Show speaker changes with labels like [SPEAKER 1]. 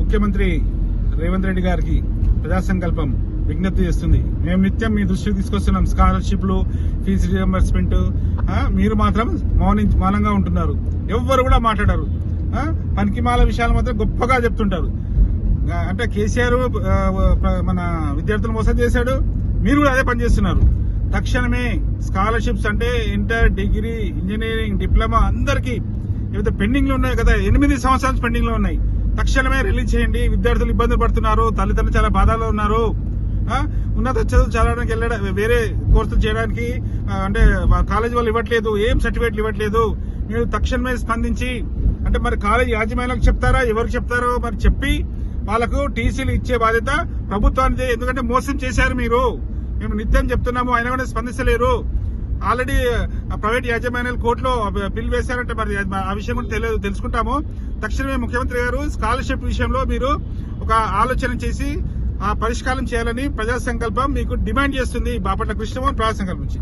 [SPEAKER 1] ముఖ్యమంత్రి రేవంత్ రెడ్డి గారికి ప్రజా సంకల్పం విజ్ఞప్తి చేస్తుంది. మేము నిత్యం మీ దృష్టికి తీసుకొస్తున్నాం స్కాలర్షిప్లు, ఫీజు రియంబర్స్మెంట్. మీరు మాత్రం మౌనంగా ఉంటున్నారు. ఎవ్వరు కూడా మాట్లాడారు. పనికిమాల విషయాలు మాత్రం గొప్పగా చెప్తుంటారు. అంటే కేసీఆర్ మన విద్యార్థులు మోసం చేశాడు, మీరు కూడా అదే పని చేస్తున్నారు. తక్షణమే స్కాలర్షిప్స్ అంటే ఇంటర్, డిగ్రీ, ఇంజనీరింగ్, డిప్లొమా అందరికీ ఏవైతే పెండింగ్ లో ఉన్నాయి కదా, 8 సంవత్సరాలు పెండింగ్ లో ఉన్నాయి, తక్షణమే రిలీజ్ చేయండి. విద్యార్థులు ఇబ్బందులు పడుతున్నారు, తల్లిదండ్రులు చాలా బాధలో ఉన్నారు. ఉన్నత చదువు చదవడానికి వెళ్ళడం, వేరే కోర్సులు చేయడానికి అంటే కాలేజీ వాళ్ళు ఇవ్వట్లేదు, ఏం సర్టిఫికేట్లు ఇవ్వట్లేదు. మీరు తక్షణమే స్పందించి, అంటే మరి కాలేజీ యాజమాన్యాలకు చెప్తారా, ఎవరికి చెప్తారో మరి చెప్పి వాళ్ళకు టీసీలు ఇచ్చే బాధ్యత ప్రభుత్వానికి. ఎందుకంటే మోసం చేశారు మీరు. మేము నిత్యం చెప్తున్నాము, అయినా కూడా స్పందిస్తలేరు. ఆల్రెడీ ప్రైవేట్ యాజమాన్యాలు కోర్టులో బిల్ వేశారంటే మరి ఆ విషయం కూడా తెలుసుకుంటాము. తక్షణమే ముఖ్యమంత్రి గారు స్కాలర్షిప్ విషయంలో మీరు ఒక ఆలోచన చేసి పరిష్కారం చేయాలని ప్రజా సంకల్పం మీకు డిమాండ్ చేస్తుంది. బాపట్ల కృష్ణమోహన్ ప్రజా సంకల్పం నుంచి.